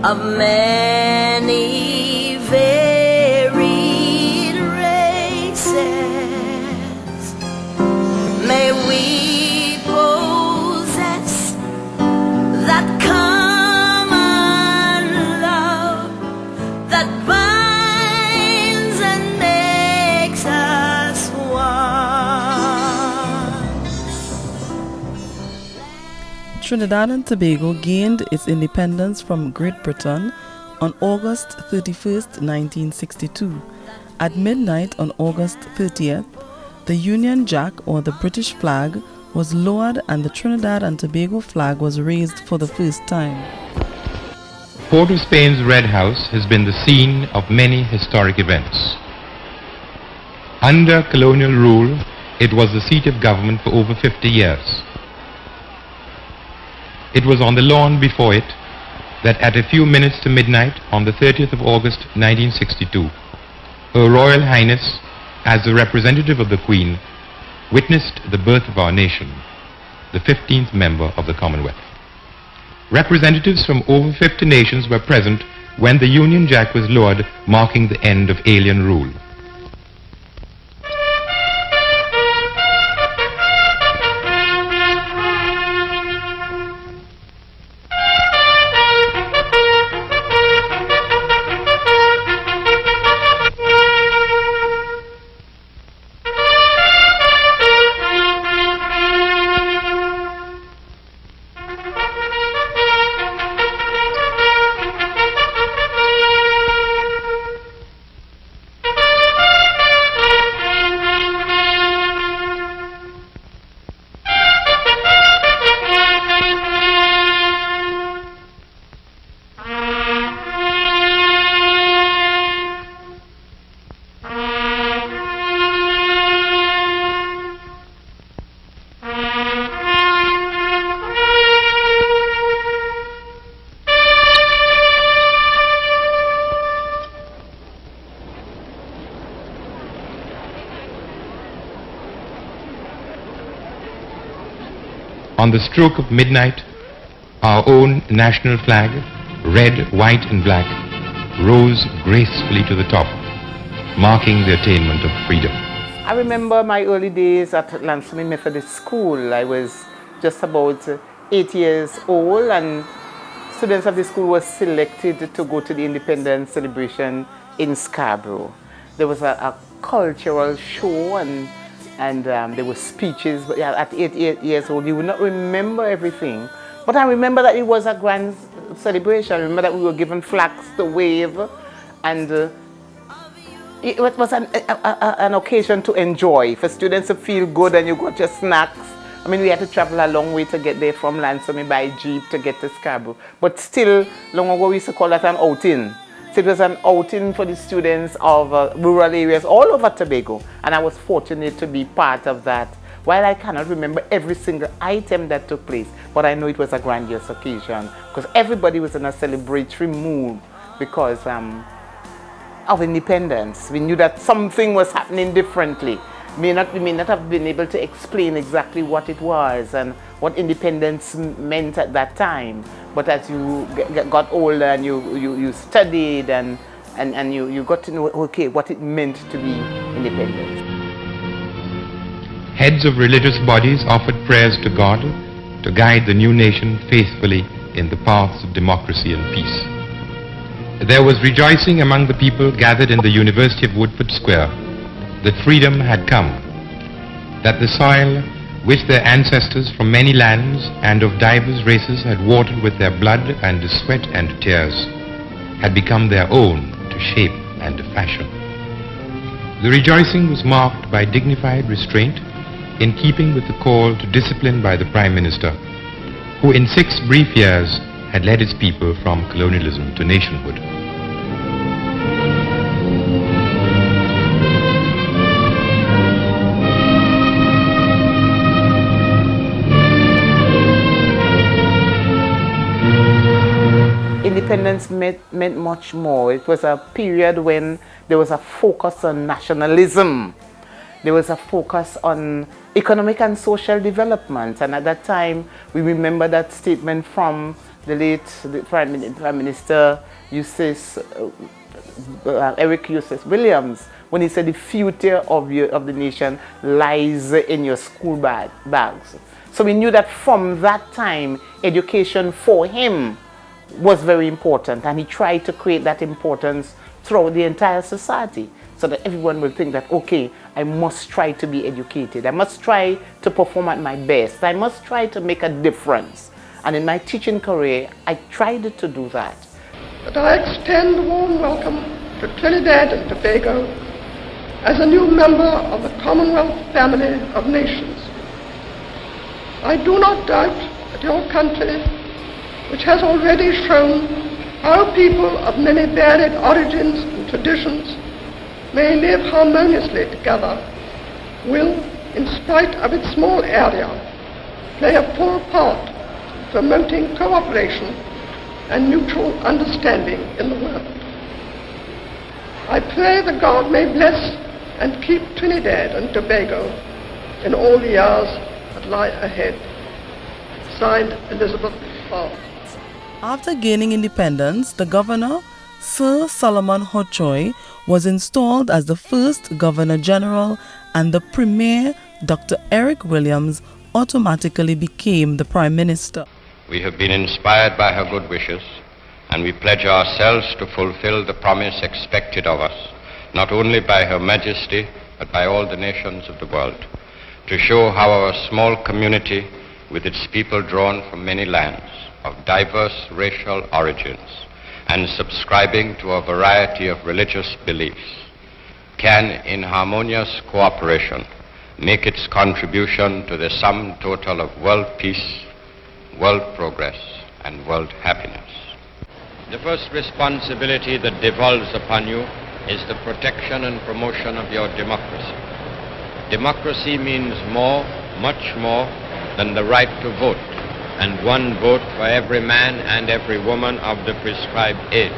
of many varied races. May we possess that common love that binds and makes us one. Trinidad and Tobago gained its independence from Great Britain on August 31st, 1962. At midnight on August 30th, the Union Jack, or the British flag, was lowered and the Trinidad and Tobago flag was raised for the first time. Port of Spain's Red House has been the scene of many historic events. Under colonial rule, it was the seat of government for over 50 years. It was on the lawn before it that at a few minutes to midnight on the 30th of August 1962, Her Royal Highness, as the representative of the Queen, witnessed the birth of our nation, the 15th member of the Commonwealth. Representatives from over 50 nations were present when the Union Jack was lowered, marking the end of alien rule. On the stroke of midnight, our own national flag, red, white and black, rose gracefully to the top, marking the attainment of freedom. I remember my early days at Lansome Methodist School. I was just about 8 years old, and students of the school were selected to go to the Independence celebration in Scarborough. There was a cultural show and there were speeches, but at 8 years old you would not remember everything. But I remember that it was a grand celebration. I remember that we were given flags to wave, and it was an occasion to enjoy, for students to feel good, and you got your snacks. I mean, we had to travel a long way to get there from Lansome by jeep to get to Scarborough. But still, long ago we used to call that an outing. So it was an outing for the students of rural areas all over Tobago, and I was fortunate to be part of that. While I cannot remember every single item that took place, but I know it was a grandiose occasion because everybody was in a celebratory mood because of independence. We knew that something was happening differently. We may not have been able to explain exactly what it was and what independence meant at that time. But as you got older and you studied and you got to know, okay, what it meant to be independent. Heads of religious bodies offered prayers to God to guide the new nation faithfully in the paths of democracy and peace. There was rejoicing among the people gathered in the University of Woodford Square that freedom had come, that the soil which their ancestors from many lands and of divers races had watered with their blood and sweat and tears had become their own to shape and to fashion. The rejoicing was marked by dignified restraint in keeping with the call to discipline by the Prime Minister, who in 6 brief years had led his people from colonialism to nationhood. Independence meant much more. It was a period when there was a focus on nationalism. There was a focus on economic and social development. And at that time, we remember that statement from the Prime Minister Eric Eustace Williams, when he said the future of the nation lies in your school bags. So we knew that from that time, education for him was very important, and he tried to create that importance throughout the entire society, so that everyone will think that, okay, I must try to be educated, I must try to perform at my best, I must try to make a difference. And in my teaching career, I tried to do that. But I extend a warm welcome to Trinidad and Tobago as a new member of the Commonwealth family of nations. I do not doubt that your country, which has already shown how people of many varied origins and traditions may live harmoniously together, will, in spite of its small area, play a full part in promoting cooperation and mutual understanding in the world. I pray that God may bless and keep Trinidad and Tobago in all the years that lie ahead. Signed, Elizabeth Bobb. After gaining independence, the governor, Sir Solomon Hochoy, was installed as the first Governor General, and the Premier, Dr. Eric Williams, automatically became the Prime Minister. We have been inspired by her good wishes, and we pledge ourselves to fulfill the promise expected of us, not only by Her Majesty, but by all the nations of the world, to show how our small community, with its people drawn from many lands, of diverse racial origins, and subscribing to a variety of religious beliefs, can, in harmonious cooperation, make its contribution to the sum total of world peace, world progress, and world happiness. The first responsibility that devolves upon you is the protection and promotion of your democracy. Democracy means more, much more, than the right to vote, and one vote for every man and every woman of the prescribed age.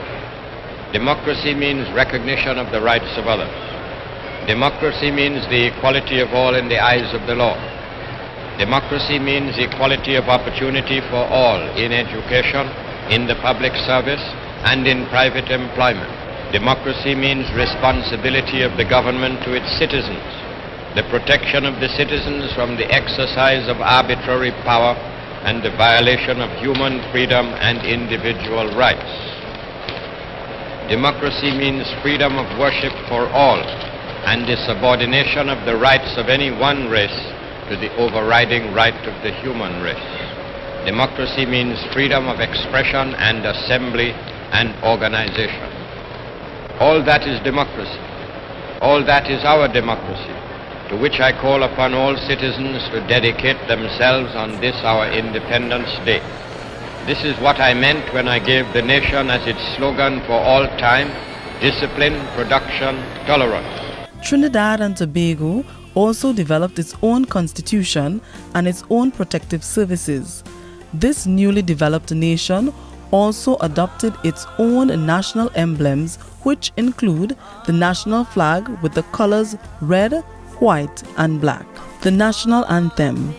Democracy means recognition of the rights of others. Democracy means the equality of all in the eyes of the law. Democracy means equality of opportunity for all in education, in the public service, and in private employment. Democracy means responsibility of the government to its citizens, the protection of the citizens from the exercise of arbitrary power and the violation of human freedom and individual rights. Democracy means freedom of worship for all and the subordination of the rights of any one race to the overriding right of the human race. Democracy means freedom of expression and assembly and organization. All that is democracy. All that is our democracy, to which I call upon all citizens to dedicate themselves on this our Independence Day. This is what I meant when I gave the nation as its slogan for all time: discipline, production, tolerance. Trinidad and Tobago also developed its own constitution and its own protective services. This newly developed nation also adopted its own national emblems, which include the national flag with the colors red, white and black. The national anthem.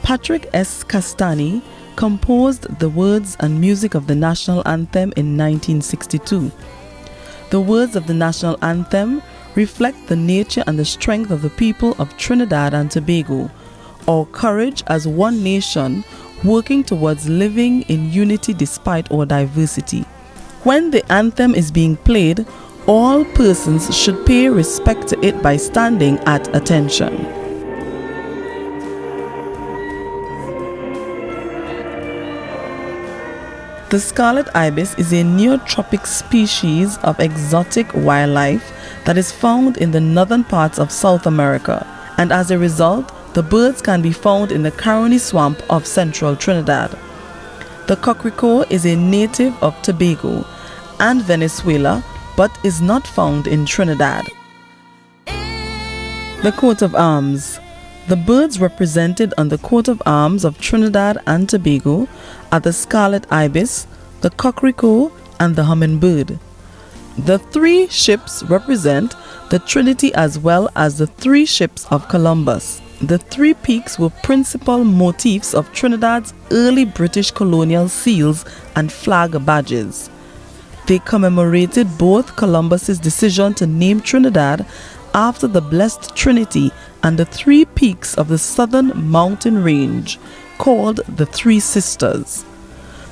Patrick S. Castani composed the words and music of the national anthem in 1962. The words of the national anthem reflect the nature and the strength of the people of Trinidad and Tobago, our courage as one nation working towards living in unity despite our diversity. When the anthem is being played, all persons should pay respect to it by standing at attention. The scarlet ibis is a neotropic species of exotic wildlife that is found in the northern parts of South America, and as a result, the birds can be found in the Caroni swamp of central Trinidad. The coquelicot is a native of Tobago and Venezuela, but is not found in Trinidad. The coat of arms. The birds represented on the coat of arms of Trinidad and Tobago are the scarlet ibis, the coquelicot, and the hummingbird. The three ships represent the Trinity as well as the three ships of Columbus. The three peaks were principal motifs of Trinidad's early British colonial seals and flag badges. They commemorated both Columbus's decision to name Trinidad after the Blessed Trinity and the three peaks of the southern mountain range, called the Three Sisters.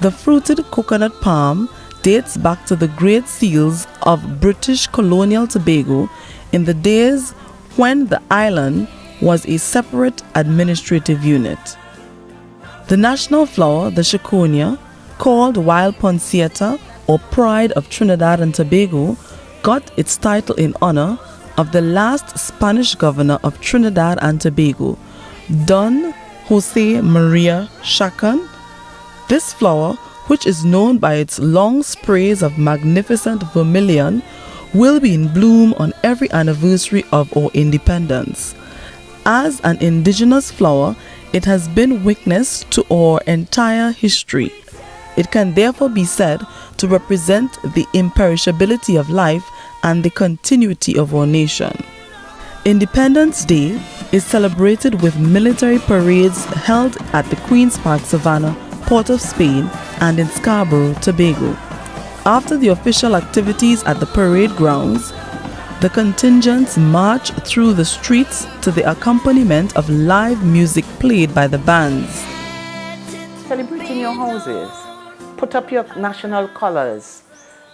The fruited coconut palm dates back to the great seals of British colonial Tobago in the days when the island was a separate administrative unit. The national flower, the chiconia, called wild poinsettia or pride of Trinidad and Tobago, got its title in honor of the last Spanish governor of Trinidad and Tobago, Don Jose Maria Chacon. This flower, which is known by its long sprays of magnificent vermilion, will be in bloom on every anniversary of our independence. As an indigenous flower, it has been witness to our entire history. It can therefore be said to represent the imperishability of life and the continuity of our nation. Independence Day is celebrated with military parades held at the Queen's Park Savannah, Port of Spain, and in Scarborough, Tobago. After the official activities at the parade grounds, the contingents march through the streets to the accompaniment of live music played by the bands. Celebrate in your houses. Put up your national colors.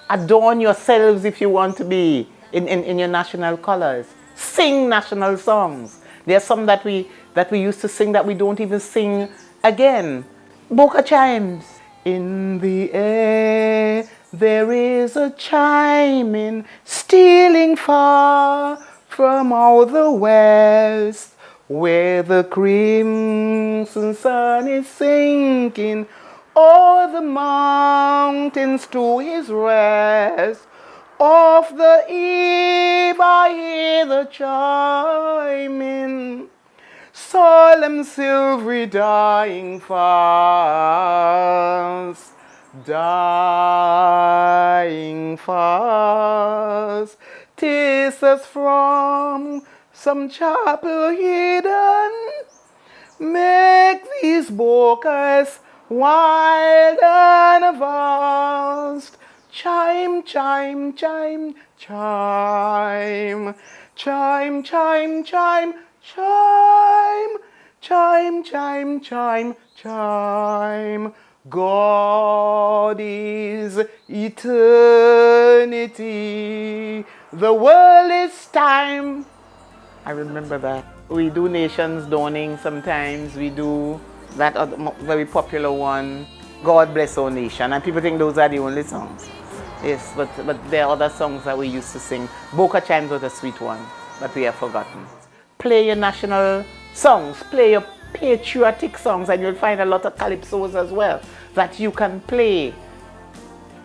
Adorn yourselves if you want to be in your national colors. Sing national songs. There are some that we used to sing that we don't even sing again. Boca chimes. In the air there is a chiming, stealing far from out the west, where the crimson sun is sinking o'er the mountains to his rest. Of the eve I hear the chiming, solemn silvery dying fast, dying fast. 'Tis as from some chapel hidden, make these bocas wild and vast. Chime, chime, chime, chime, chime, chime, chime, chime, chime, chime, chime, chime. God is eternity, the world is time. I remember that. We do Nations Dawning sometimes. We do that other very popular one, God Bless Our Nation, and people think those are the only songs. Yes, but there are other songs that we used to sing. Boca Chimes was a sweet one, but we have forgotten. Play your national songs, play your patriotic songs, and you'll find a lot of calypsos as well that you can play.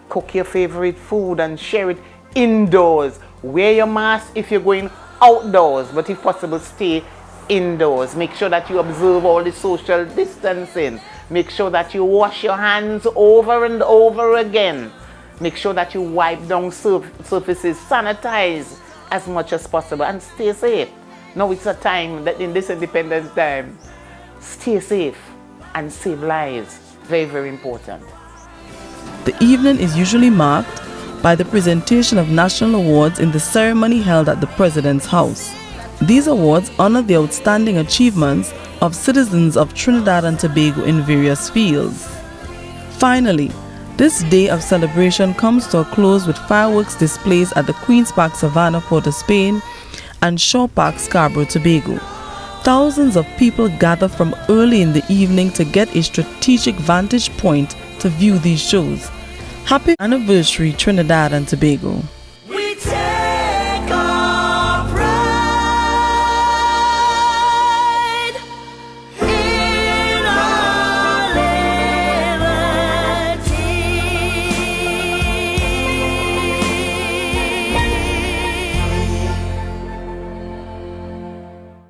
Cook your favorite food and share it indoors. Wear your mask if you're going outdoors, but if possible, stay indoors. Make sure that you observe all the social distancing. Make sure that you wash your hands over and over again. Make sure that you wipe down surfaces, sanitize as much as possible, and stay safe. Now it's a time that in this independence time, stay safe and save lives. Very, very important. The evening is usually marked by the presentation of national awards in the ceremony held at the President's House. These awards honor the outstanding achievements of citizens of Trinidad and Tobago in various fields. Finally, this day of celebration comes to a close with fireworks displays at the Queen's Park Savannah, Port of Spain, and Shaw Park, Scarborough, Tobago. Thousands of people gather from early in the evening to get a strategic vantage point to view these shows. Happy anniversary, Trinidad and Tobago.